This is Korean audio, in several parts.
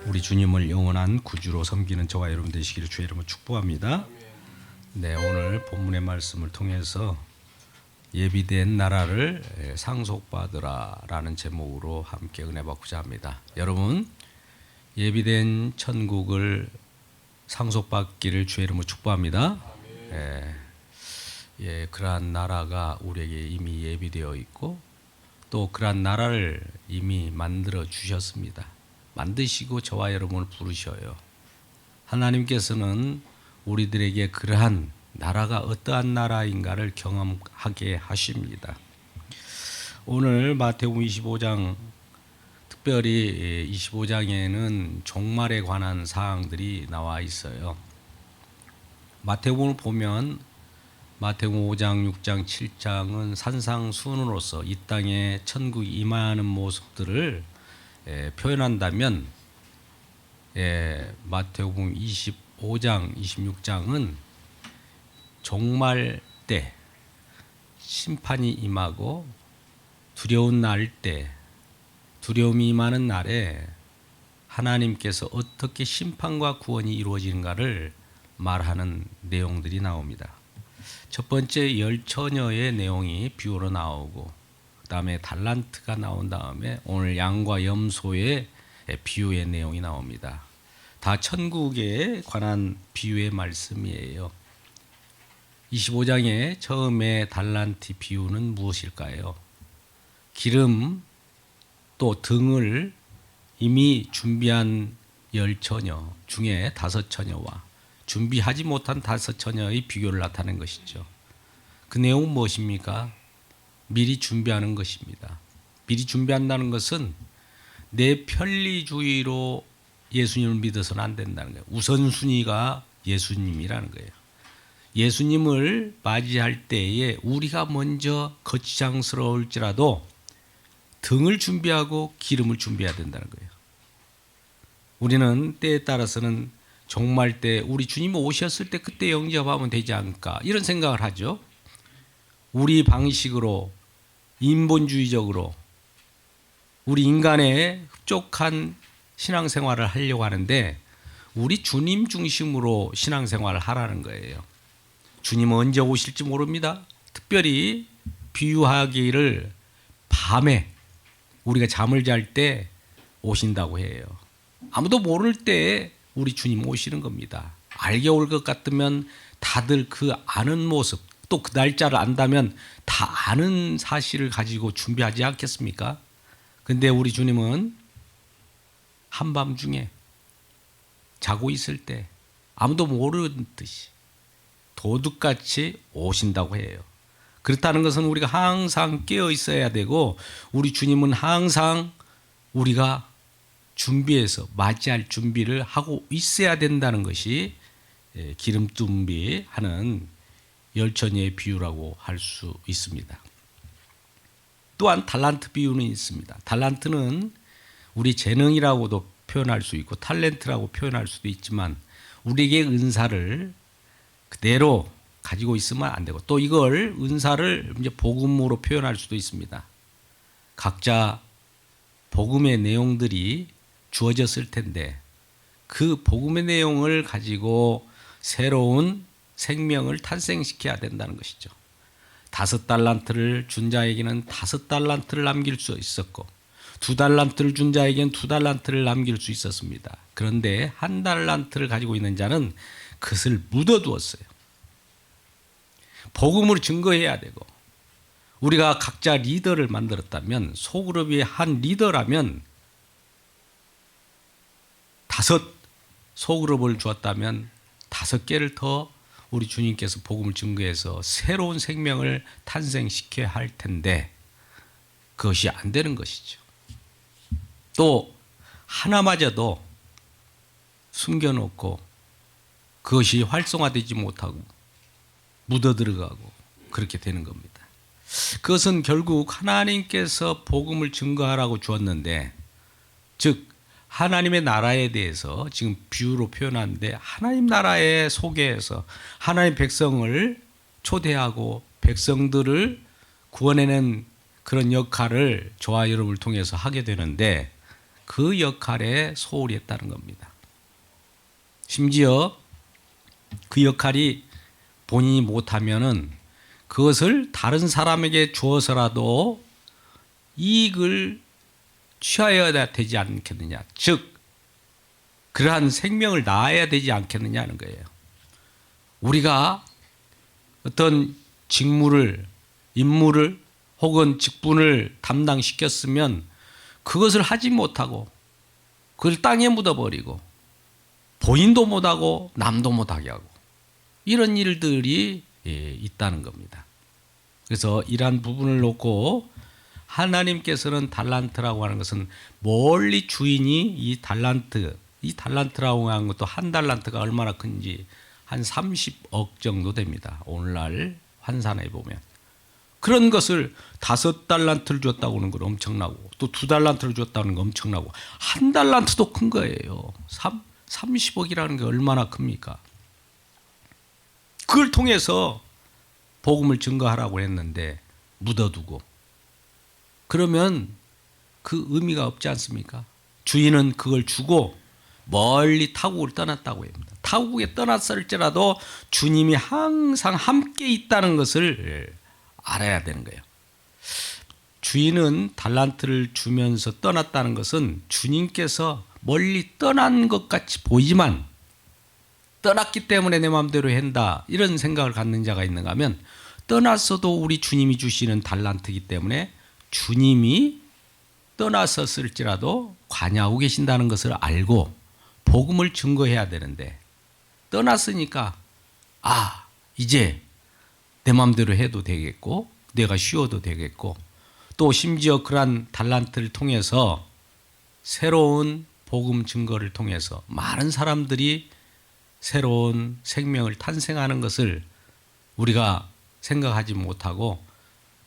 우리 주님을 영원한 구주로 섬기는 저와 여러분 되시기를 주의 이름으로 축복합니다. 네, 오늘 본문의 말씀을 통해서 예비된 나라를 상속받으라라는 제목으로 함께 은혜 받고자 합니다. 여러분, 예비된 천국을 상속받기를 주의 이름으로 축복합니다. 그러한 나라가 우리에게 이미 예비되어 있고 또 그러한 나라를 이미 만들어 주셨습니다. 만드시고 저와 여러분을 부르셔요. 하나님께서는 우리들에게 그러한 나라가 어떠한 나라인가를 경험하게 하십니다. 오늘 마태복음 25장, 특별히 25장에는 종말에 관한 사항들이 나와 있어요. 마태복음을 보면 마태복음 5장, 6장, 7장은 산상수훈으로서 이 땅에 천국이 임하는 모습들을 표현한다면 마태복음 25장, 26장은 종말 때 심판이 임하고 두려운 날 때, 두려움이 임하는 날에 하나님께서 어떻게 심판과 구원이 이루어지는가를 말하는 내용들이 나옵니다. 첫 번째 열처녀의 내용이 비유로 나오고 그 다음에 달란트가 나온 다음에 오늘 양과 염소의 비유의 내용이 나옵니다. 다 천국에 관한 비유의 말씀이에요. 25장의 처음에 달란트 비유는 무엇일까요? 기름 또 등을 이미 준비한 열처녀 중에 5처녀와 준비하지 못한 5처녀의 비교를 나타낸 것이죠. 그 내용은 무엇입니까? 미리 준비하는 것입니다. 미리 준비한다는 것은 내 편리주의로 예수님을 믿어서는 안 된다는 거예요. 우선순위가 예수님이라는 거예요. 예수님을 맞이할 때에 우리가 먼저 거추장스러울지라도 등을 준비하고 기름을 준비해야 된다는 거예요. 우리는 때에 따라서는 종말 때 우리 주님 오셨을 때 그때 영접하면 되지 않을까 이런 생각을 하죠. 우리 방식으로 인본주의적으로 우리 인간의 흡족한 신앙생활을 하려고 하는데 우리 주님 중심으로 신앙생활을 하라는 거예요. 주님은 언제 오실지 모릅니다. 특별히 비유하기를 밤에 우리가 잠을 잘 때 오신다고 해요. 아무도 모를 때 우리 주님 오시는 겁니다. 알게 올 것 같으면 다들 그 아는 모습 또 그 날짜를 안다면 다 아는 사실을 가지고 준비하지 않겠습니까? 근데 우리 주님은 한밤중에 자고 있을 때 아무도 모르는 듯이 도둑같이 오신다고 해요. 그렇다는 것은 우리가 항상 깨어 있어야 되고 우리 주님은 항상 우리가 준비해서 맞이할 준비를 하고 있어야 된다는 것이 기름 준비하는 열처녀의 비유라고 할 수 있습니다. 또한 달란트 비유는 있습니다. 달란트는 우리 재능이라고도 표현할 수 있고 탤런트라고 표현할 수도 있지만 우리에게 은사를 그대로 가지고 있으면 안 되고 또 이걸 은사를 이제 복음으로 표현할 수도 있습니다. 각자 복음의 내용들이 주어졌을 텐데 그 복음의 내용을 가지고 새로운 생명을 탄생시켜야 된다는 것이죠. 5달란트를 준 자에게는 5달란트를 남길 수 있었고 2달란트를 준 자에게는 2달란트를 남길 수 있었습니다. 그런데 1달란트를 가지고 있는 자는 그것을 묻어두었어요. 복음으로 증거해야 되고 우리가 각자 리더를 만들었다면 소그룹의 한 리더라면 5 소그룹을 주었다면 5개를 더 우리 주님께서 복음을 증거해서 새로운 생명을 탄생시켜야 할 텐데 그것이 안 되는 것이죠. 또 하나마저도 숨겨놓고 그것이 활성화되지 못하고 묻어들어가고 그렇게 되는 겁니다. 그것은 결국 하나님께서 복음을 증거하라고 주었는데 즉 하나님의 나라에 대해서 지금 비유로 표현하는데 하나님 나라에 소개해서 하나님 백성을 초대하고 백성들을 구원해내는 그런 역할을 저와 여러분을 통해서 하게 되는데 그 역할에 소홀히 했다는 겁니다. 심지어 그 역할이 본인이 못하면은 그것을 다른 사람에게 주어서라도 이익을 취하여야 되지 않겠느냐. 즉 그러한 생명을 낳아야 되지 않겠느냐는 거예요. 우리가 어떤 직무를, 임무를 혹은 직분을 담당시켰으면 그것을 하지 못하고 그걸 땅에 묻어버리고 본인도 못하고 남도 못하게 하고 이런 일들이 있다는 겁니다. 그래서 이러한 부분을 놓고 하나님께서는 달란트라고 하는 것은 멀리 주인이 이 달란트라고 하는 것도 한 달란트가 얼마나 큰지 한 30억 정도 됩니다. 오늘날 환산해 보면. 그런 것을 5달란트를 줬다고 하는 건 엄청나고 또 2달란트를 줬다는 건 엄청나고 한 달란트도 큰 거예요. 30억이라는 게 얼마나 큽니까? 그걸 통해서 복음을 증거하라고 했는데 묻어두고 그러면 그 의미가 없지 않습니까? 주인은 그걸 주고 멀리 타국을 떠났다고 합니다. 타국에 떠났을지라도 주님이 항상 함께 있다는 것을 알아야 되는 거예요. 주인은 달란트를 주면서 떠났다는 것은 주님께서 멀리 떠난 것 같이 보이지만 떠났기 때문에 내 마음대로 한다 이런 생각을 갖는 자가 있는가 하면 떠났어도 우리 주님이 주시는 달란트이기 때문에 주님이 떠났었을지라도 관여하고 계신다는 것을 알고 복음을 증거해야 되는데 떠났으니까 이제 내 마음대로 해도 되겠고 내가 쉬어도 되겠고 또 심지어 그러한 달란트를 통해서 새로운 복음 증거를 통해서 많은 사람들이 새로운 생명을 탄생하는 것을 우리가 생각하지 못하고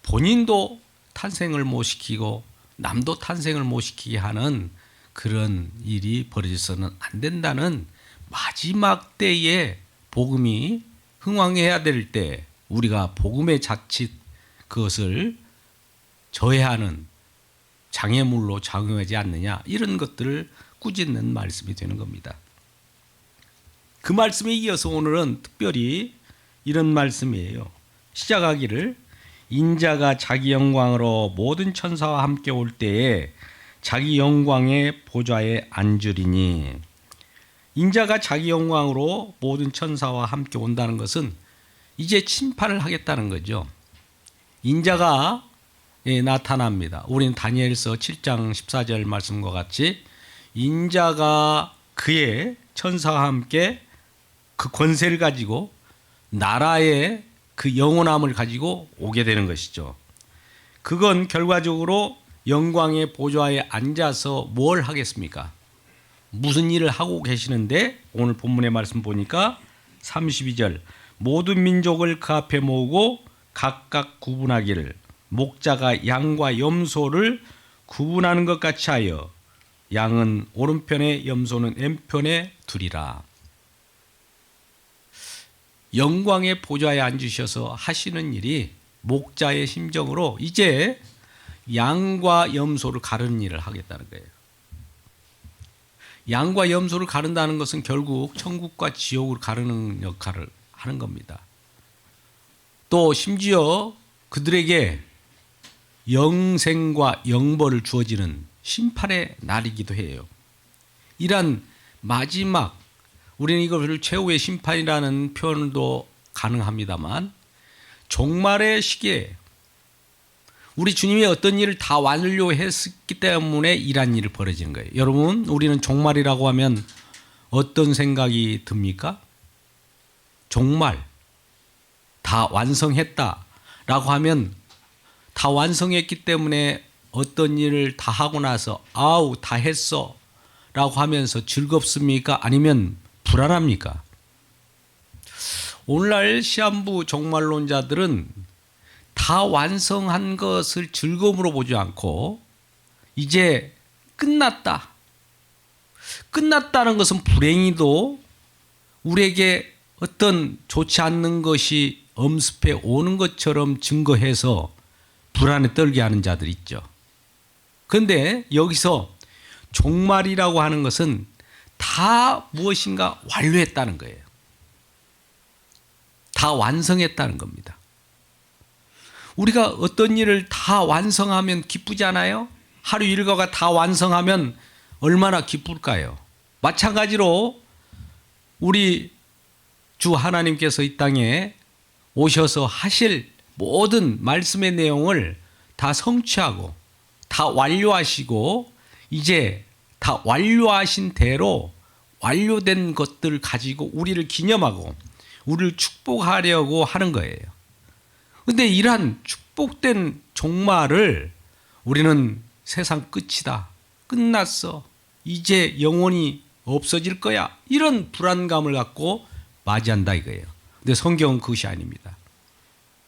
본인도 탄생을 못 시키고 남도 탄생을 못 시키게 하는 그런 일이 벌어져서는 안 된다는 마지막 때에 복음이 흥왕해야 될 때 우리가 복음의 자칫 그것을 저해하는 장애물로 작용하지 않느냐 이런 것들을 꾸짖는 말씀이 되는 겁니다. 그 말씀에 이어서 오늘은 특별히 이런 말씀이에요. 시작하기를 인자가 자기 영광으로 모든 천사와 함께 올 때에 자기 영광의 보좌에 앉으리니 인자가 자기 영광으로 모든 천사와 함께 온다는 것은 이제 심판을 하겠다는 거죠. 인자가 나타납니다. 우리는 다니엘서 7장 14절 말씀과 같이 인자가 그의 천사와 함께 그 권세를 가지고 나라의 그 영원함을 가지고 오게 되는 것이죠. 그건 결과적으로 영광의 보좌에 앉아서 뭘 하겠습니까? 무슨 일을 하고 계시는데 오늘 본문의 말씀 보니까 32절 모든 민족을 그 앞에 모으고 각각 구분하기를 목자가 양과 염소를 구분하는 것 같이 하여 양은 오른편에 염소는 왼편에 두리라. 영광의 보좌에 앉으셔서 하시는 일이 목자의 심정으로 이제 양과 염소를 가르는 일을 하겠다는 거예요. 양과 염소를 가른다는 것은 결국 천국과 지옥을 가르는 역할을 하는 겁니다. 또 심지어 그들에게 영생과 영벌을 주어지는 심판의 날이기도 해요. 이란 마지막 우리는 이걸 최후의 심판이라는 표현도 가능합니다만 종말의 시기에 우리 주님이 어떤 일을 다 완료했기 때문에 이런 일이 벌어지는 거예요. 여러분 우리는 종말이라고 하면 어떤 생각이 듭니까? 종말 다 완성했다라고 하면 다 완성했기 때문에 어떤 일을 다 하고 나서 다 했어 라고 하면서 즐겁습니까? 아니면 불안합니까? 오늘날 시한부 종말론자들은 다 완성한 것을 즐거움으로 보지 않고 이제 끝났다. 끝났다는 것은 불행히도 우리에게 어떤 좋지 않는 것이 엄습해 오는 것처럼 증거해서 불안에 떨게 하는 자들 있죠. 그런데 여기서 종말이라고 하는 것은 다 무엇인가 완료했다는 거예요. 다 완성했다는 겁니다. 우리가 어떤 일을 다 완성하면 기쁘지 않아요? 하루 일과가 다 완성하면 얼마나 기쁠까요? 마찬가지로 우리 주 하나님께서 이 땅에 오셔서 하실 모든 말씀의 내용을 다 성취하고 다 완료하시고 이제 다 완료하신 대로 완료된 것들을 가지고 우리를 기념하고 우리를 축복하려고 하는 거예요. 그런데 이러한 축복된 종말을 우리는 세상 끝이다, 끝났어, 이제 영원히 없어질 거야, 이런 불안감을 갖고 맞이한다 이거예요. 근데 성경은 그것이 아닙니다.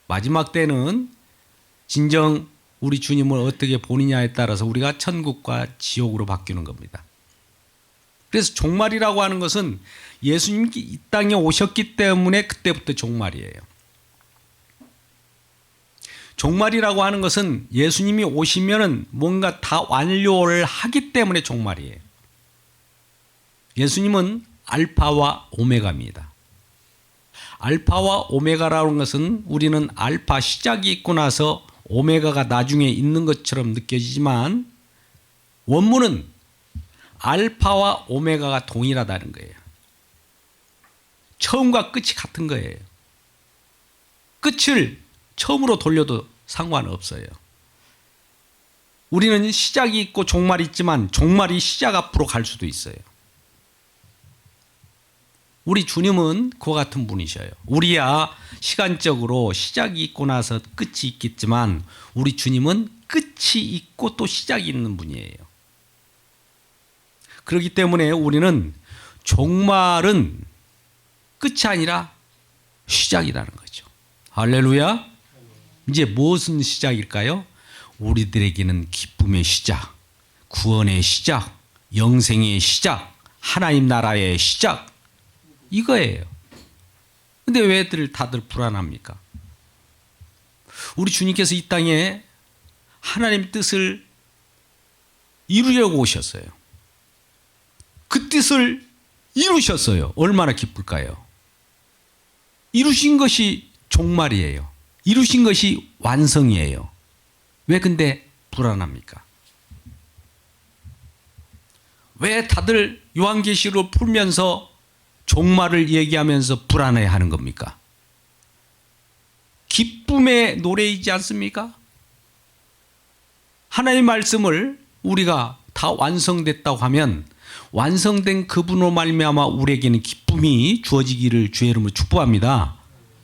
마지막 때는 진정 우리 주님을 어떻게 보느냐에 따라서 우리가 천국과 지옥으로 바뀌는 겁니다. 그래서 종말이라고 하는 것은 예수님이 이 땅에 오셨기 때문에 그때부터 종말이에요. 종말이라고 하는 것은 예수님이 오시면은 뭔가 다 완료를 하기 때문에 종말이에요. 예수님은 알파와 오메가입니다. 알파와 오메가라는 것은 우리는 알파 시작이 있고 나서 오메가가 나중에 있는 것처럼 느껴지지만 원문은 알파와 오메가가 동일하다는 거예요. 처음과 끝이 같은 거예요. 끝을 처음으로 돌려도 상관없어요. 우리는 시작이 있고 종말이 있지만 종말이 시작 앞으로 갈 수도 있어요. 우리 주님은 그와 같은 분이셔요. 우리야 시간적으로 시작이 있고 나서 끝이 있겠지만 우리 주님은 끝이 있고 또 시작이 있는 분이에요. 그렇기 때문에 우리는 종말은 끝이 아니라 시작이라는 거죠. 할렐루야. 이제 무엇은 시작일까요? 우리들에게는 기쁨의 시작, 구원의 시작, 영생의 시작, 하나님 나라의 시작, 이거예요. 근데 왜 다들 불안합니까? 우리 주님께서 이 땅에 하나님 뜻을 이루려고 오셨어요. 그 뜻을 이루셨어요. 얼마나 기쁠까요? 이루신 것이 종말이에요. 이루신 것이 완성이에요. 왜 근데 불안합니까? 왜 다들 요한계시록을 풀면서 종말을 얘기하면서 불안해하는 겁니까? 기쁨의 노래이지 않습니까? 하나님의 말씀을 우리가 다 완성됐다고 하면 완성된 그분으로 말미암아 우리에게는 기쁨이 주어지기를 주의 이름으로 축복합니다.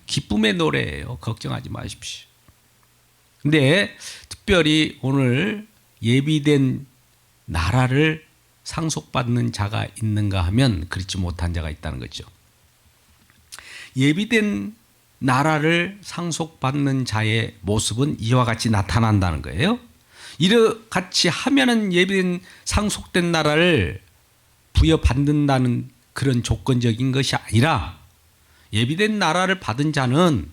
기쁨의 노래예요. 걱정하지 마십시오. 근데 특별히 오늘 예비된 나라를 상속받는 자가 있는가 하면 그렇지 못한 자가 있다는 거죠. 예비된 나라를 상속받는 자의 모습은 이와 같이 나타난다는 거예요. 이같이 하면은 예비된 상속된 나라를 부여받는다는 그런 조건적인 것이 아니라 예비된 나라를 받은 자는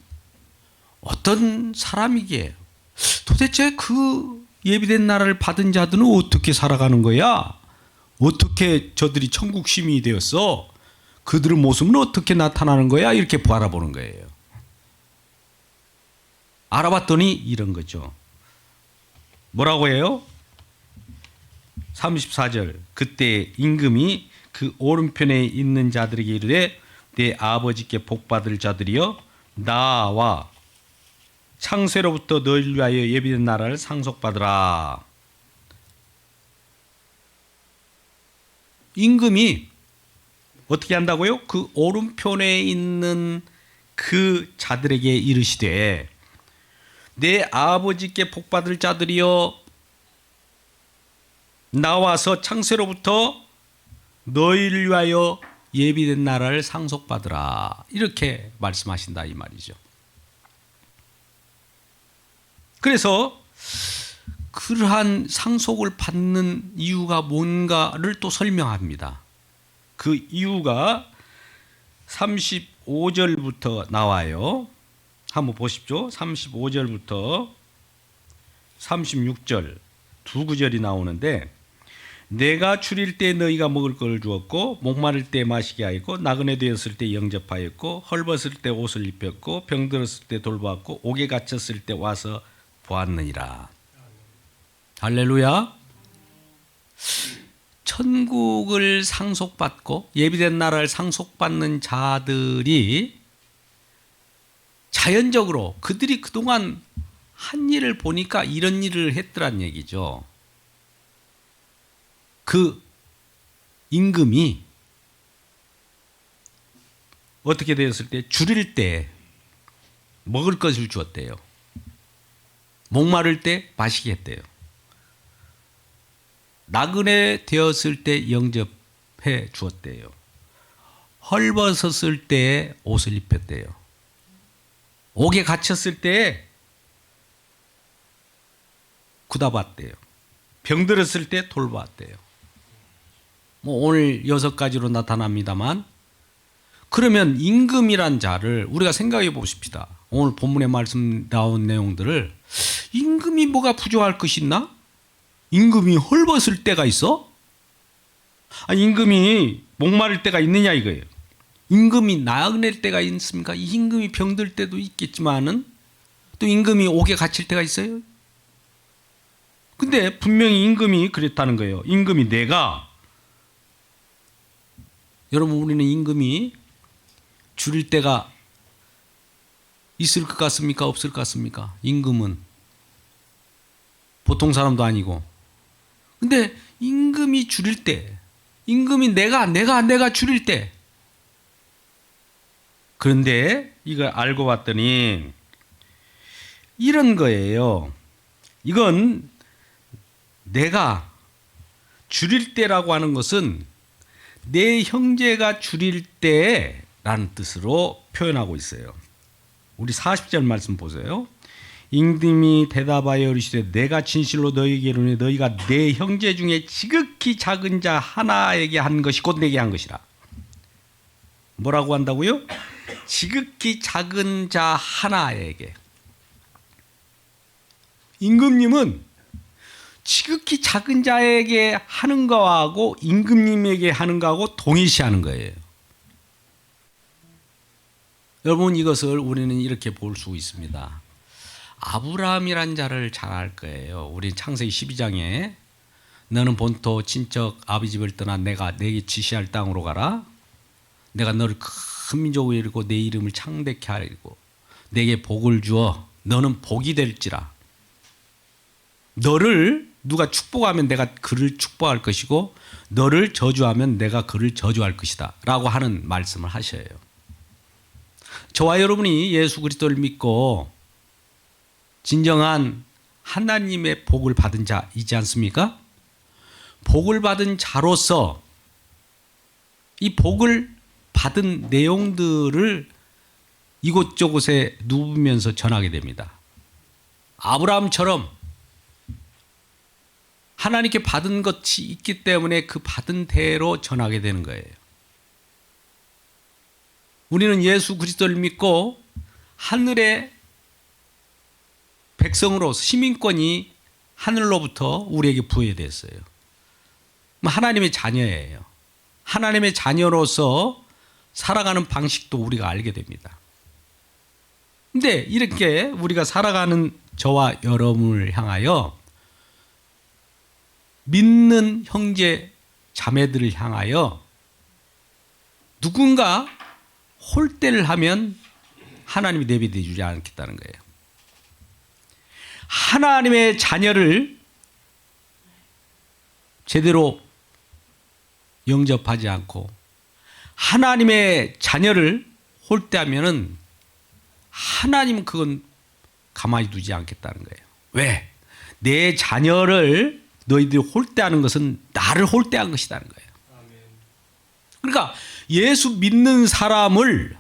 어떤 사람이기에 도대체 그 예비된 나라를 받은 자들은 어떻게 살아가는 거야? 어떻게 저들이 천국 시민이 되었어? 그들의 모습은 어떻게 나타나는 거야? 이렇게 바라보는 거예요. 알아봤더니 이런 거죠. 뭐라고 해요? 34절. 그때 임금이 그 오른편에 있는 자들에게 이르되 내 아버지께 복받을 자들이여 나와 창세로부터 너희를 위하여 예비된 나라를 상속받으라. 임금이 어떻게 한다고요? 그 오른편에 있는 그 자들에게 이르시되 내 아버지께 복받을 자들이여 나와서 창세로부터 너희를 위하여 예비된 나라를 상속받으라. 이렇게 말씀하신다 이 말이죠. 그래서 그러한 상속을 받는 이유가 뭔가를 또 설명합니다. 그 이유가 35절부터 나와요. 한번 보십시오. 35절부터 36절 두 구절이 나오는데 내가 줄일 때 너희가 먹을 것을 주었고 목마를 때 마시게 하였고 나그네 되었을 때 영접하였고 헐벗을 때 옷을 입혔고 병들었을 때 돌보았고 옥에 갇혔을 때 와서 보았느니라. 할렐루야. 천국을 상속받고 예비된 나라를 상속받는 자들이 자연적으로 그들이 그동안 한 일을 보니까 이런 일을 했더란 얘기죠. 그 임금이 어떻게 되었을 때 줄일 때 먹을 것을 주었대요. 목마를 때 마시게 했대요. 나그네 되었을 때 영접해 주었대요. 헐벗었을 때 옷을 입혔대요. 옥에 갇혔을 때 구다봤대요. 병들었을 때 돌보았대요. 뭐 오늘 6가지로 나타납니다만, 그러면 임금이란 자를 우리가 생각해 보십시다. 오늘 본문에 말씀 나온 내용들을 임금이 뭐가 부족할 것이 있나? 임금이 헐벗을 때가 있어? 아니, 임금이 목마를 때가 있느냐 이거예요. 임금이 나그넬 때가 있습니까? 임금이 병들 때도 있겠지만은 또 임금이 옥에 갇힐 때가 있어요. 근데 분명히 임금이 그랬다는 거예요. 임금이 내가, 여러분, 우리는 임금이 줄일 때가 있을 것 같습니까? 없을 것 같습니까? 임금은 보통 사람도 아니고. 근데 임금이 줄일 때, 임금이 내가 줄일 때. 그런데 이걸 알고 봤더니 이런 거예요. 이건 내가 줄일 때라고 하는 것은 내 형제가 줄일 때라는 뜻으로 표현하고 있어요. 우리 40절 말씀 보세요. 임금이 대답하여 이르시되 내가 진실로 너희에게 이르노니 너희가 내 형제 중에 지극히 작은 자 하나에게 한 것이 곧 내게 한 것이라. 뭐라고 한다고요? 지극히 작은 자 하나에게. 임금님은 지극히 작은 자에게 하는 거하고 임금님에게 하는 거하고 동일시하는 거예요. 여러분, 이것을 우리는 이렇게 볼 수 있습니다. 아브라함이란 자를 잘 알 거예요. 우리 창세기 12장에 너는 본토 친척 아비 집을 떠나 내가 내게 지시할 땅으로 가라. 내가 너를 큰 민족으로 이루고 내 이름을 창대케 하리고 내게 복을 주어 너는 복이 될지라. 너를 누가 축복하면 내가 그를 축복할 것이고 너를 저주하면 내가 그를 저주할 것이다 라고 하는 말씀을 하셔요. 저와 여러분이 예수 그리스도를 믿고 진정한 하나님의 복을 받은 자이지 않습니까? 복을 받은 자로서 이 복을 받은 내용들을 이곳저곳에 누우면서 전하게 됩니다. 아브라함처럼 하나님께 받은 것이 있기 때문에 그 받은 대로 전하게 되는 거예요. 우리는 예수 그리스도를 믿고 하늘의 백성으로서 시민권이 하늘로부터 우리에게 부여됐어요. 하나님의 자녀예요. 하나님의 자녀로서 살아가는 방식도 우리가 알게 됩니다. 근데 이렇게 우리가 살아가는 저와 여러분을 향하여 믿는 형제 자매들을 향하여 누군가 홀대를 하면 하나님이 내비둬 주지 않겠다는 거예요. 하나님의 자녀를 제대로 영접하지 않고 하나님의 자녀를 홀대하면은 하나님은 그건 가만히 두지 않겠다는 거예요. 왜? 내 자녀를 너희들이 홀대하는 것은 나를 홀대한 것이라는 거예요. 그러니까 예수 믿는 사람을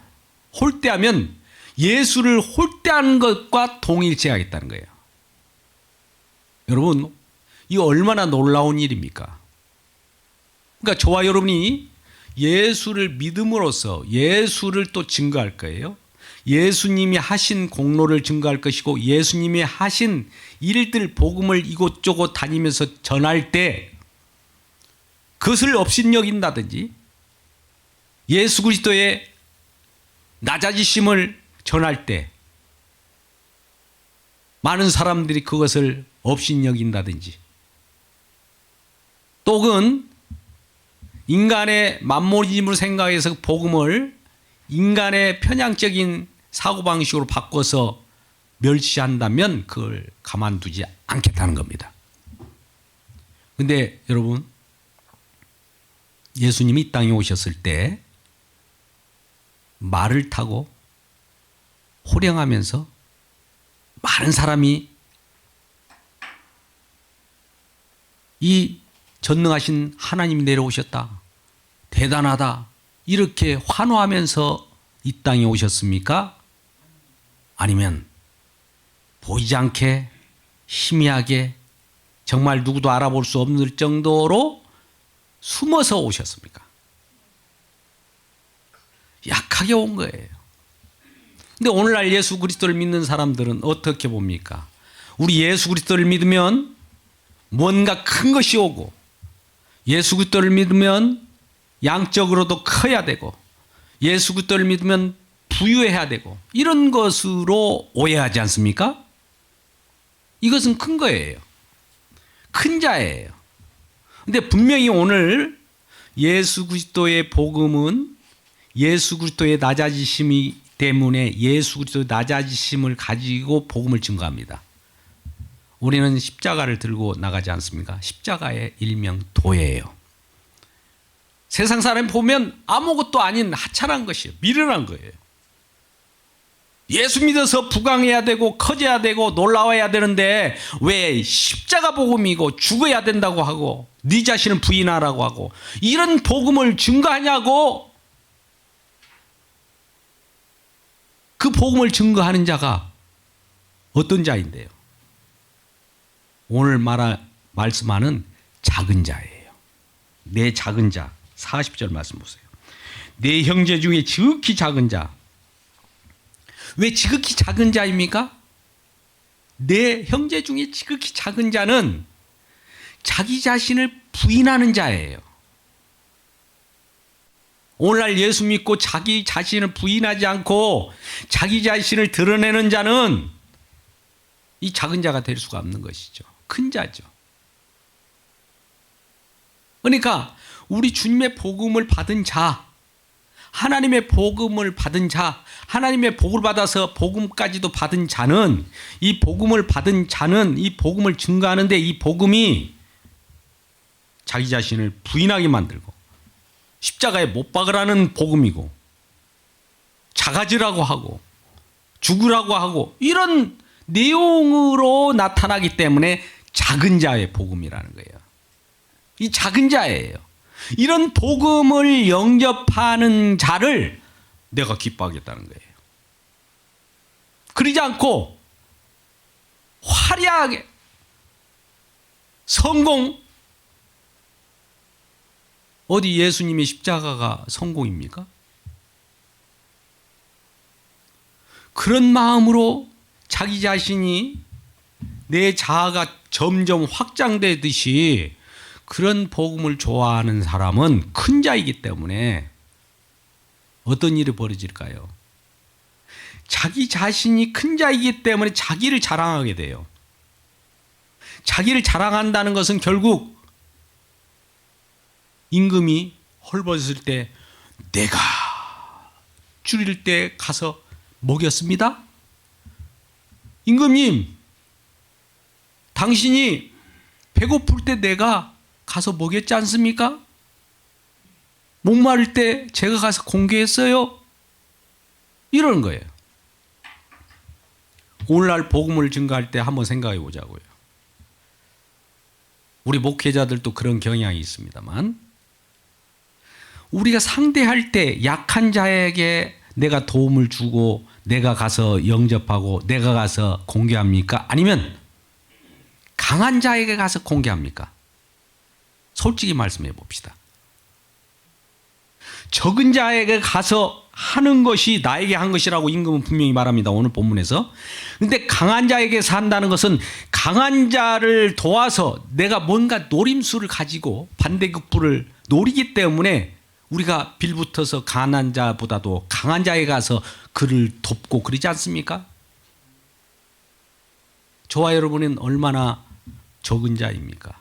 홀대하면 예수를 홀대하는 것과 동일시하겠다는 거예요. 여러분, 이거 얼마나 놀라운 일입니까? 그러니까 저와 여러분이 예수를 믿음으로써 예수를 또 증거할 거예요. 예수님이 하신 공로를 증거할 것이고 예수님이 하신 일들 복음을 이곳저곳 다니면서 전할 때 그것을 업신여긴다든지 예수 그리스도의 낮아지심을 전할 때 많은 사람들이 그것을 업신여긴다든지, 또는 인간의 만모님으로 생각해서 복음을 인간의 편향적인 사고방식으로 바꿔서 멸시한다면 그걸 가만두지 않겠다는 겁니다. 근데 여러분, 예수님이 이 땅에 오셨을 때 말을 타고 호령하면서 많은 사람이 이 전능하신 하나님이 내려오셨다, 대단하다, 이렇게 환호하면서 이 땅에 오셨습니까? 아니면 보이지 않게 희미하게 정말 누구도 알아볼 수 없는 정도로 숨어서 오셨습니까? 약하게 온 거예요. 근데 오늘날 예수 그리스도를 믿는 사람들은 어떻게 봅니까? 우리 예수 그리스도를 믿으면 뭔가 큰 것이 오고, 예수 그리스도를 믿으면 양적으로도 커야 되고, 예수 그리스도를 믿으면 부유해야 되고, 이런 것으로 오해하지 않습니까? 이것은 큰 거예요. 큰 자예요. 근데 분명히 오늘 예수 그리스도의 복음은 예수 그리스도의 낮아지심이 때문에 예수 그리스도의 낮아지심을 가지고 복음을 증거합니다. 우리는 십자가를 들고 나가지 않습니까? 십자가의 일명 도예요. 세상 사람 보면 아무것도 아닌 하찮은 것이에요. 미련한 거예요. 예수 믿어서 부강해야 되고 커져야 되고 놀라워야 되는데 왜 십자가 복음이고 죽어야 된다고 하고 네 자신을 부인하라고 하고 이런 복음을 증거하냐고. 그 복음을 증거하는 자가 어떤 자인데요? 오늘 말씀하는 작은 자예요. 내 작은 자. 40절 말씀 보세요. 내 형제 중에 지극히 작은 자. 왜 지극히 작은 자입니까? 내 형제 중에 지극히 작은 자는 자기 자신을 부인하는 자예요. 오늘날 예수 믿고 자기 자신을 부인하지 않고 자기 자신을 드러내는 자는 이 작은 자가 될 수가 없는 것이죠. 큰 자죠. 그러니까 우리 주님의 복음을 받은 자, 하나님의 복음을 받은 자, 하나님의 복을 받아서 복음까지도 받은 자는, 이 복음을 받은 자는 이 복음을 증거하는데 이 복음이 자기 자신을 부인하게 만들고 십자가에 못 박으라는 복음이고 작아지라고 하고 죽으라고 하고 이런 내용으로 나타나기 때문에 작은 자의 복음이라는 거예요. 이 작은 자예요. 이런 복음을 영접하는 자를 내가 기뻐하겠다는 거예요. 그러지 않고 화려하게 성공, 어디 예수님의 십자가가 성공입니까? 그런 마음으로 자기 자신이 내 자아가 점점 확장되듯이 그런 복음을 좋아하는 사람은 큰 자이기 때문에 어떤 일이 벌어질까요? 자기 자신이 큰 자이기 때문에 자기를 자랑하게 돼요. 자기를 자랑한다는 것은 결국 임금이 헐벗을 때 내가 줄일 때 가서 먹였습니다. 임금님, 당신이 배고플 때 내가 가서 먹였지 않습니까? 목마를 때 제가 가서 공개했어요. 이러는 거예요. 오늘날 복음을 증거할 때 한번 생각해 보자고요. 우리 목회자들도 그런 경향이 있습니다만, 우리가 상대할 때 약한 자에게 내가 도움을 주고 내가 가서 영접하고 내가 가서 공개합니까? 아니면 강한 자에게 가서 공개합니까? 솔직히 말씀해 봅시다. 적은 자에게 가서 하는 것이 나에게 한 것이라고 임금은 분명히 말합니다. 오늘 본문에서. 그런데 강한 자에게서 한다는 것은 강한 자를 도와서 내가 뭔가 노림수를 가지고 반대급부를 노리기 때문에 우리가 빌붙어서 가난한 자보다도 강한 자에 가서 그를 돕고 그러지 않습니까? 저와 여러분은 얼마나 적은 자입니까?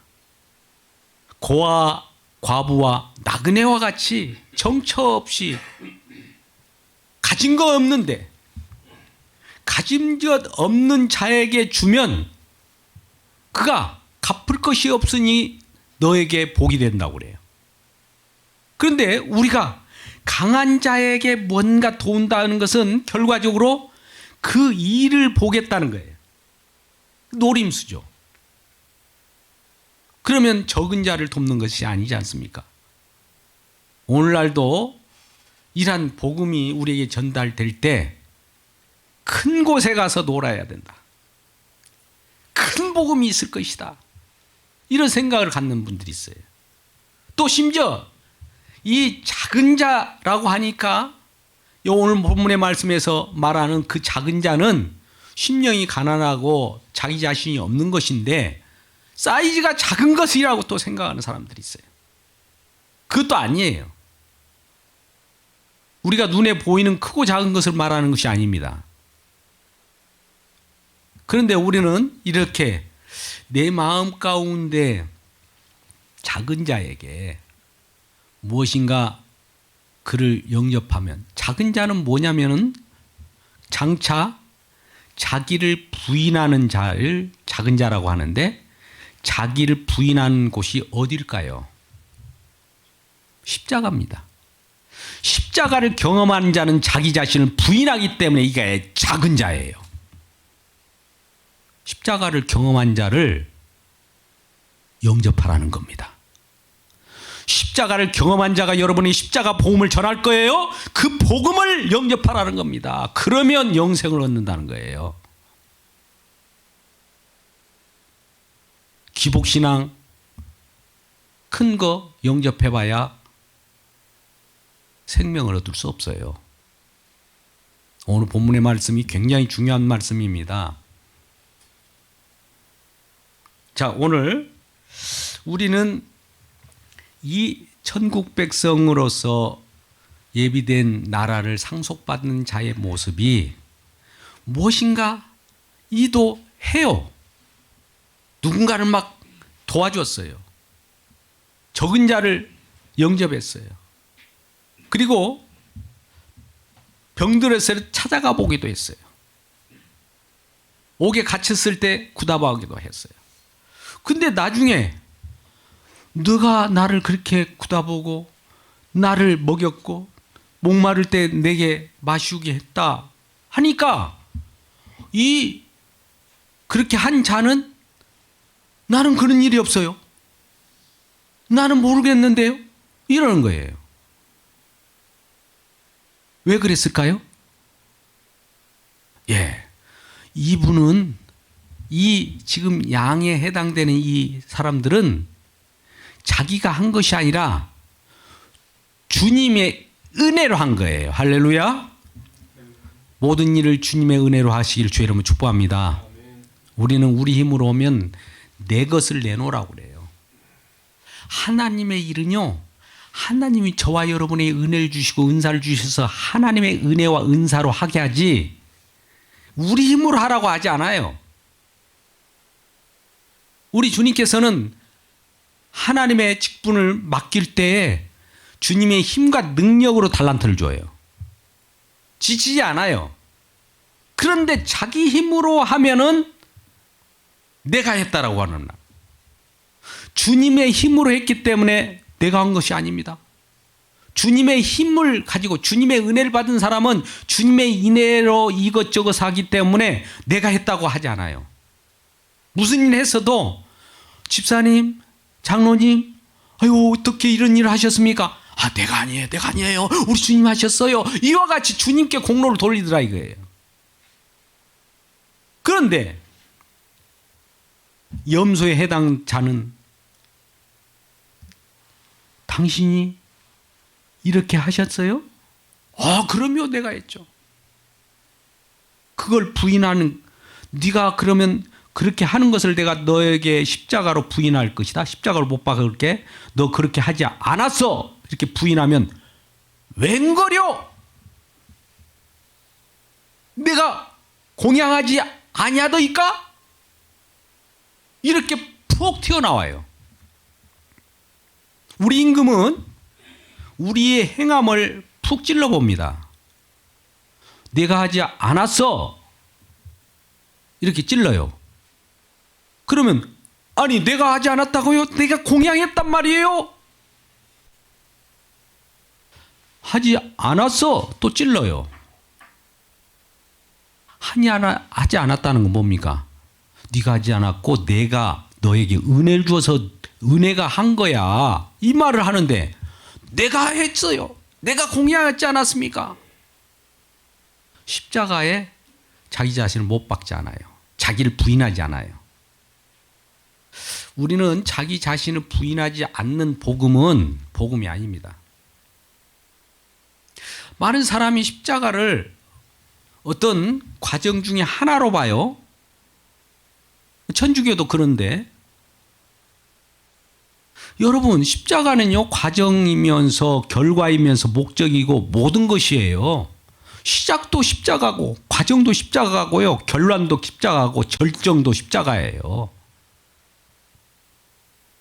고아, 과부와 나그네와 같이 정처 없이 가진 거 없는데 가진 것 없는 자에게 주면 그가 갚을 것이 없으니 너에게 복이 된다고 그래요. 그런데 우리가 강한 자에게 뭔가 도운다는 것은 결과적으로 그 일을 보겠다는 거예요. 노림수죠. 그러면 적은 자를 돕는 것이 아니지 않습니까? 오늘날도 이러한 복음이 우리에게 전달될 때 큰 곳에 가서 놀아야 된다. 큰 복음이 있을 것이다. 이런 생각을 갖는 분들이 있어요. 또 심지어 이 작은 자라고 하니까 오늘 본문의 말씀에서 말하는 그 작은 자는 심령이 가난하고 자기 자신이 없는 것인데 사이즈가 작은 것이라고 또 생각하는 사람들이 있어요. 그것도 아니에요. 우리가 눈에 보이는 크고 작은 것을 말하는 것이 아닙니다. 그런데 우리는 이렇게 내 마음 가운데 작은 자에게 무엇인가 그를 영접하면, 작은 자는 뭐냐면은 장차 자기를 부인하는 자를 작은 자라고 하는데, 자기를 부인하는 곳이 어딜까요? 십자가입니다. 십자가를 경험한 자는 자기 자신을 부인하기 때문에 이게 작은 자예요. 십자가를 경험한 자를 영접하라는 겁니다. 십자가를 경험한 자가 여러분이 십자가 복음을 전할 거예요. 그 복음을 영접하라는 겁니다. 그러면 영생을 얻는다는 거예요. 기복신앙 큰 거 영접해봐야 생명을 얻을 수 없어요. 오늘 본문의 말씀이 굉장히 중요한 말씀입니다. 자, 오늘 우리는 이 천국 백성으로서 예비된 나라를 상속받는 자의 모습이 무엇인가 이도해요. 누군가를 막 도와줬어요. 적은 자를 영접했어요. 그리고 병들었을 때 찾아가 보기도 했어요. 옥에 갇혔을 때 구다보기도 했어요. 근데 나중에 너가 나를 그렇게 구다보고 나를 먹였고 목마를 때 내게 마시게 했다 하니까 이 그렇게 한 자는 나는 그런 일이 없어요. 나는 모르겠는데요. 이러는 거예요. 왜 그랬을까요? 예, 이분은 이 지금 양에 해당되는 이 사람들은 자기가 한 것이 아니라 주님의 은혜로 한 거예요. 할렐루야. 모든 일을 주님의 은혜로 하시길 주의 이름으로 축복합니다. 우리는 우리 힘으로 오면 내 것을 내놓으라고 그래요. 하나님의 일은요, 하나님이 저와 여러분의 은혜를 주시고 은사를 주셔서 하나님의 은혜와 은사로 하게 하지 우리 힘으로 하라고 하지 않아요. 우리 주님께서는 하나님의 직분을 맡길 때에 주님의 힘과 능력으로 달란트를 줘요. 지치지 않아요. 그런데 자기 힘으로 하면은 내가 했다라고 하는 날. 주님의 힘으로 했기 때문에 내가 한 것이 아닙니다. 주님의 힘을 가지고 주님의 은혜를 받은 사람은 주님의 은혜로 이것저것 하기 때문에 내가 했다고 하지 않아요. 무슨 일 했어도 집사님, 장로님, 아유 어떻게 이런 일을 하셨습니까? 아 내가 아니에요. 우리 주님 하셨어요. 이와 같이 주님께 공로를 돌리더라 이거예요. 그런데 염소에 해당 자는 당신이 이렇게 하셨어요? 그럼요 내가 했죠. 그걸 부인하는, 네가 그러면 그렇게 하는 것을 내가 너에게 십자가로 부인할 것이다. 십자가로 못 박을게. 너 그렇게 하지 않았어. 이렇게 부인하면 웬거려? 내가 공양하지 아니하더이까? 이렇게 푹 튀어나와요. 우리 임금은 우리의 행함을 푹 찔러봅니다. 내가 하지 않았어. 이렇게 찔러요. 그러면 아니 내가 하지 않았다고요? 내가 공양했단 말이에요? 하지 않았어. 또 찔러요. 하지 않았다는 건 뭡니까? 네가 하지 않았고 내가 너에게 은혜를 주어서 은혜가 한 거야. 이 말을 하는데 내가 했어요. 내가 공양했지 않았습니까? 십자가에 자기 자신을 못 박지 않아요. 자기를 부인하지 않아요. 우리는 자기 자신을 부인하지 않는 복음은 복음이 아닙니다. 많은 사람이 십자가를 어떤 과정 중에 하나로 봐요. 천주교도 그런데 여러분 십자가는요 과정이면서 결과이면서 목적이고 모든 것이에요. 시작도 십자가고 과정도 십자가고요. 결론도 십자가고 절정도 십자가예요.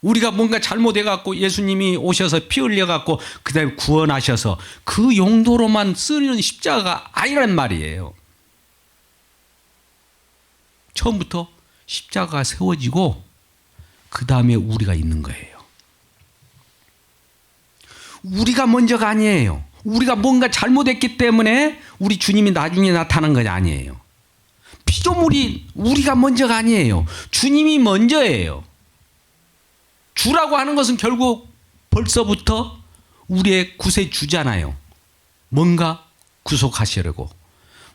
우리가 뭔가 잘못해갖고 예수님이 오셔서 피 흘려갖고 그 다음에 구원하셔서 그 용도로만 쓰는 십자가가 아니란 말이에요. 처음부터 십자가가 세워지고 그 다음에 우리가 있는 거예요. 우리가 먼저가 아니에요. 우리가 뭔가 잘못했기 때문에 우리 주님이 나중에 나타난 것이 아니에요. 피조물이 우리가 먼저가 아니에요. 주님이 먼저예요. 주라고 하는 것은 결국 벌써부터 우리의 구세주잖아요. 뭔가 구속하시려고,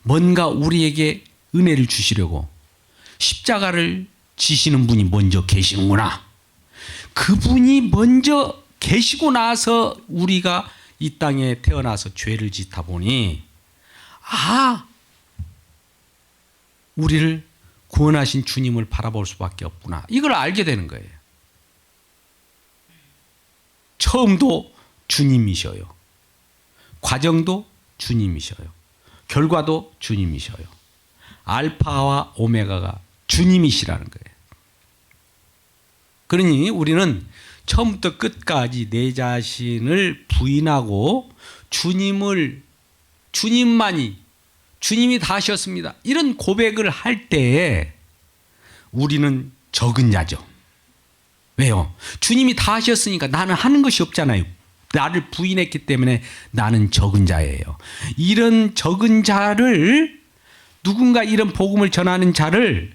뭔가 우리에게 은혜를 주시려고 십자가를 지시는 분이 먼저 계시는구나. 그분이 먼저 계시고 나서 우리가 이 땅에 태어나서 죄를 짓다 보니 우리를 구원하신 주님을 바라볼 수밖에 없구나. 이걸 알게 되는 거예요. 처음도 주님이셔요. 과정도 주님이셔요. 결과도 주님이셔요. 알파와 오메가가 주님이시라는 거예요. 그러니 우리는 처음부터 끝까지 내 자신을 부인하고 주님이 다 하셨습니다. 이런 고백을 할 때에 우리는 적은 자죠. 왜요? 주님이 다 하셨으니까 나는 하는 것이 없잖아요. 나를 부인했기 때문에 나는 적은 자예요. 이런 적은 자를 누군가 이런 복음을 전하는 자를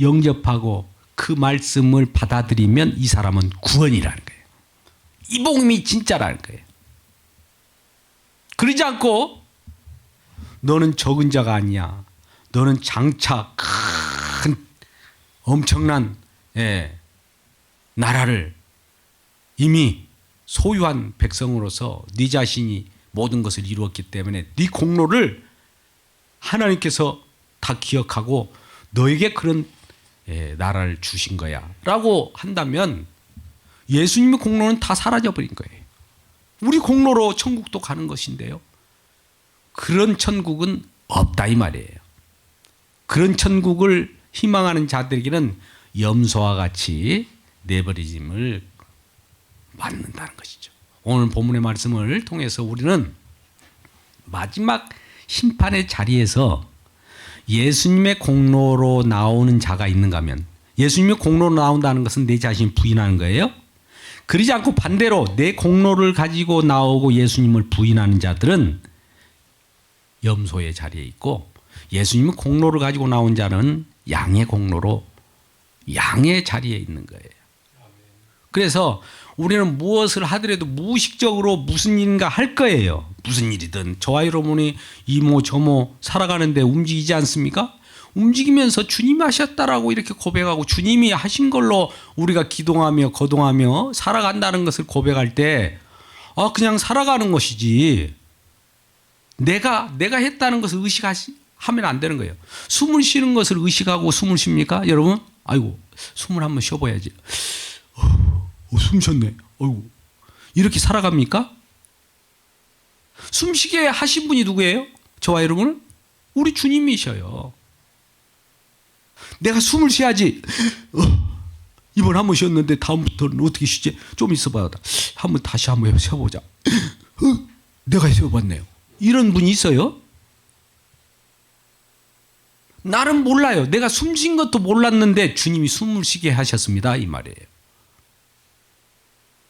영접하고 그 말씀을 받아들이면 이 사람은 구원이라는 거예요. 이 복음이 진짜라는 거예요. 그러지 않고 너는 적은 자가 아니야. 너는 장차 큰 엄청난 나라를 이미 소유한 백성으로서 네 자신이 모든 것을 이루었기 때문에 네 공로를 하나님께서 다 기억하고 너에게 그런 나라를 주신 거야 라고 한다면 예수님의 공로는 다 사라져버린 거예요. 우리 공로로 천국도 가는 것인데요. 그런 천국은 없다 이 말이에요. 그런 천국을 희망하는 자들에게는 염소와 같이 내버려짐을 맞는다는 것이죠. 오늘 본문의 말씀을 통해서 우리는 마지막 심판의 자리에서 예수님의 공로로 나오는 자가 있는가 하면, 예수님의 공로로 나온다는 것은 내 자신을 부인하는 거예요. 그러지 않고 반대로 내 공로를 가지고 나오고 예수님을 부인하는 자들은 염소의 자리에 있고, 예수님의 공로를 가지고 나온 자는 양의 공로로 양의 자리에 있는 거예요. 그래서 우리는 무엇을 하더라도 무의식적으로 무슨 일인가 할 거예요. 무슨 일이든 저와 여러분이 이모 저모 살아가는데 움직이지 않습니까? 움직이면서 주님이 하셨다라고 이렇게 고백하고 주님이 하신 걸로 우리가 기도하며 거동하며 살아간다는 것을 고백할 때 그냥 살아가는 것이지 내가 했다는 것을 의식하면 안 되는 거예요. 숨을 쉬는 것을 의식하고 숨을 쉽니까? 여러분? 아이고, 숨을 한번 쉬어봐야지. 숨 쉬었네. 아이고. 이렇게 살아갑니까? 숨쉬게 하신 분이 누구예요? 저와 여러분은? 우리 주님이셔요. 내가 숨을 쉬어야지. 이번 한번 쉬었는데 다음부터는 어떻게 쉬지? 좀 있어봐. 한번 다시 한번 쉬어보자. 내가 쉬어봤네요. 이런 분이 있어요? 나는 몰라요. 내가 숨 쉰 것도 몰랐는데 주님이 숨을 쉬게 하셨습니다. 이 말이에요.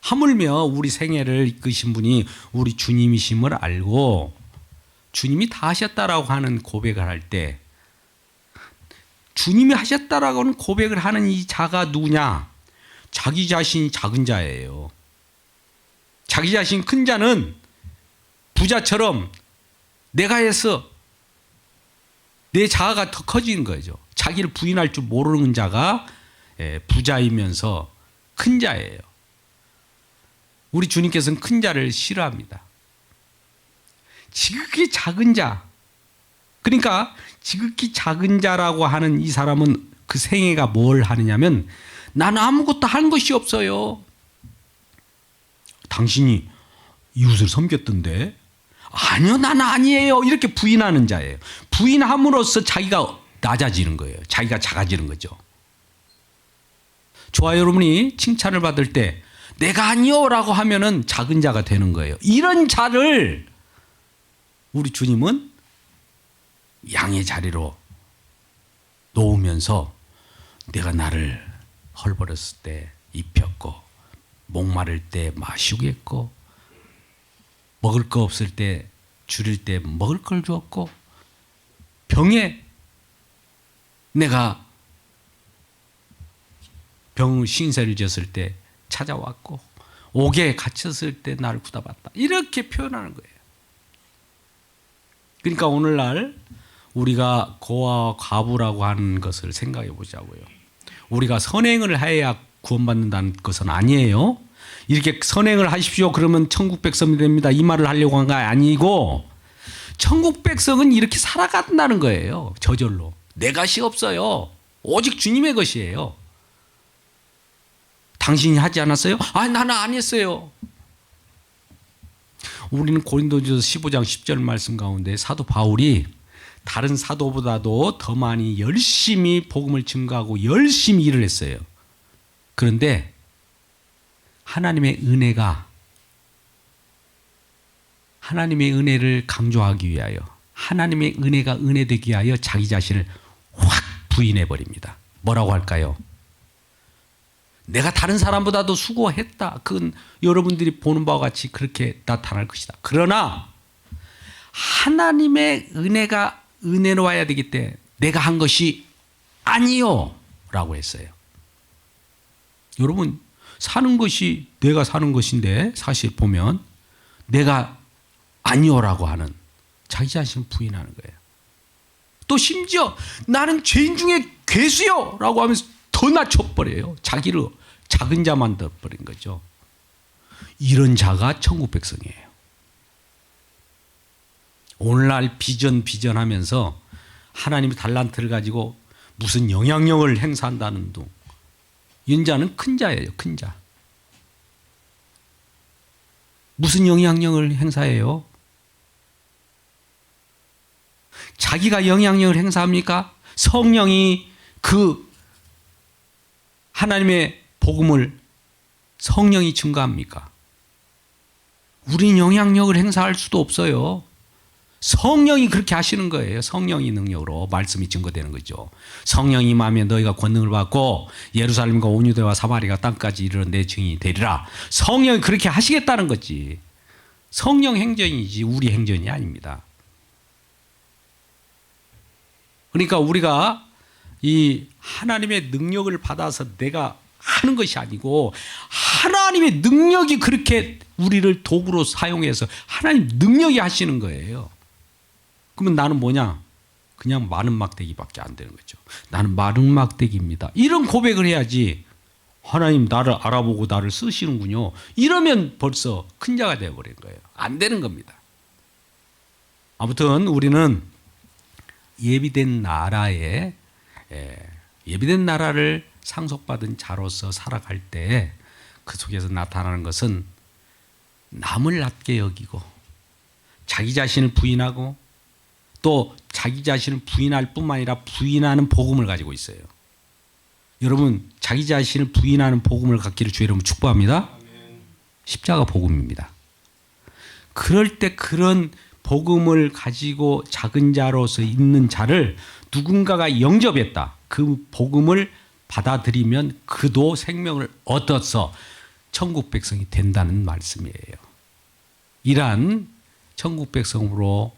하물며 우리 생애를 이끄신 분이 우리 주님이심을 알고 주님이 다 하셨다라고 하는 고백을 할 때, 주님이 하셨다라고 하는 고백을 하는 이 자가 누구냐? 자기 자신이 작은 자예요. 자기 자신 큰 자는 부자처럼 내가 해서 내 자아가 더 커지는 거죠. 자기를 부인할 줄 모르는 자가 부자이면서 큰 자예요. 우리 주님께서는 큰 자를 싫어합니다. 지극히 작은 자. 그러니까 지극히 작은 자라고 하는 이 사람은 그 생애가 뭘 하느냐면, 나는 아무것도 한 것이 없어요. 당신이 이웃을 섬겼던데? 아니요, 나는 아니에요. 이렇게 부인하는 자예요. 부인함으로써 자기가 낮아지는 거예요. 자기가 작아지는 거죠. 저와 여러분이 칭찬을 받을 때 내가 아니요 라고 하면은 작은 자가 되는 거예요. 이런 자를 우리 주님은 양의 자리로 놓으면서 내가 나를 헐벗었을 때 입혔고, 목마를 때 마시게 했고, 먹을 거 없을 때 줄일 때 먹을 걸 주었고, 병에 내가 병 신세를 졌을 때 찾아왔고, 옥에 갇혔을 때 나를 구다봤다. 이렇게 표현하는 거예요. 그러니까 오늘날 우리가 고아와 과부라고 하는 것을 생각해 보자고요. 우리가 선행을 해야 구원받는다는 것은 아니에요. 이렇게 선행을 하십시오 그러면 천국 백성이 됩니다, 이 말을 하려고 한 거 아니고, 천국 백성은 이렇게 살아간다는 거예요. 저절로. 내 것이 없어요. 오직 주님의 것이에요. 당신이 하지 않았어요? 아, 나는 안 했어요. 우리는 고린도전서 15장 10절 말씀 가운데 사도 바울이 다른 사도보다도 더 많이 열심히 복음을 증거하고 열심히 일을 했어요. 그런데 하나님의 은혜를 강조하기 위하여, 하나님의 은혜가 은혜되기 위하여 자기 자신을 확 부인해 버립니다. 뭐라고 할까요? 내가 다른 사람보다도 수고했다. 그건 여러분들이 보는 바와 같이 그렇게 나타날 것이다. 그러나 하나님의 은혜가 은혜로 와야 되기 때문에 내가 한 것이 아니요 라고 했어요. 여러분, 사는 것이 내가 사는 것인데 사실 보면 내가 아니요라고 하는 자기 자신을 부인하는 거예요. 또 심지어 나는 죄인 중에 괴수요 라고 하면서 더 낮춰버려요. 자기를 작은 자 만들어버린 거죠. 이런 자가 천국 백성이에요. 오늘날 비전하면서 하나님의 달란트를 가지고 무슨 영향력을 행사한다는 둥, 이런 자는 큰 자예요. 큰 자. 무슨 영향력을 행사해요? 자기가 영향력을 행사합니까? 성령이 그 하나님의 복음을 성령이 증거합니까? 우린 영향력을 행사할 수도 없어요. 성령이 그렇게 하시는 거예요. 성령의 능력으로 말씀이 증거되는 거죠. 성령이 임하면 너희가 권능을 받고 예루살렘과 온 유대와 사마리아 땅까지 이르러 내 증인이 되리라. 성령이 그렇게 하시겠다는 거지. 성령 행전이지 우리 행전이 아닙니다. 그러니까 우리가 이 하나님의 능력을 받아서 내가 하는 것이 아니고, 하나님의 능력이 그렇게 우리를 도구로 사용해서 하나님 능력이 하시는 거예요. 그러면 나는 뭐냐? 그냥 마른 막대기밖에 안 되는 거죠. 나는 마른 막대기입니다. 이런 고백을 해야지. 하나님 나를 알아보고 나를 쓰시는군요. 이러면 벌써 큰 자가 되어버린 거예요. 안 되는 겁니다. 아무튼 우리는 예비된 나라에 예비된 나라를 상속받은 자로서 살아갈 때 그 속에서 나타나는 것은 남을 낮게 여기고 자기 자신을 부인하고 또 자기 자신을 부인할 뿐만 아니라 부인하는 복음을 가지고 있어요. 여러분 자기 자신을 부인하는 복음을 갖기를 주의 이름으로 축복합니다. 십자가 복음입니다. 그럴 때 그런 복음을 가지고 작은 자로서 있는 자를 누군가가 영접했다. 그 복음을 받아들이면 그도 생명을 얻어서 천국 백성이 된다는 말씀이에요. 이러한 천국 백성으로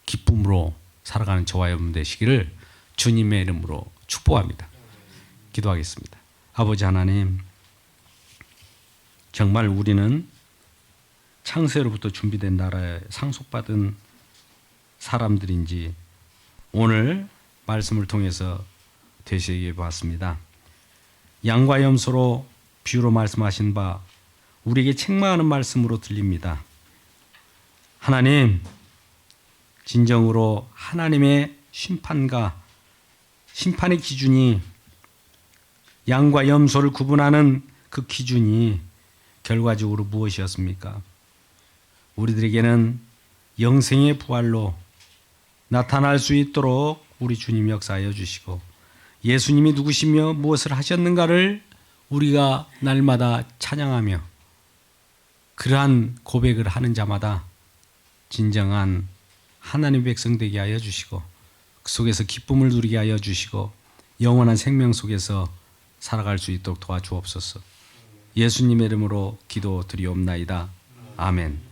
기쁨으로 살아가는 저와 여러분 되시기를 주님의 이름으로 축복합니다. 기도하겠습니다. 아버지 하나님, 정말 우리는 창세로부터 준비된 나라에 상속받은 사람들인지 오늘 말씀을 통해서 되새겨 봤습니다. 양과 염소로 비유로 말씀하신 바 우리에게 책망하는 말씀으로 들립니다. 하나님, 진정으로 하나님의 심판과 심판의 기준이 양과 염소를 구분하는 그 기준이 결과적으로 무엇이었습니까? 우리들에게는 영생의 부활로 나타날 수 있도록 우리 주님 역사하여 주시고 예수님이 누구시며 무엇을 하셨는가를 우리가 날마다 찬양하며 그러한 고백을 하는 자마다 진정한 하나님의 백성 되게 하여 주시고 그 속에서 기쁨을 누리게 하여 주시고 영원한 생명 속에서 살아갈 수 있도록 도와주옵소서. 예수님의 이름으로 기도드리옵나이다. 아멘.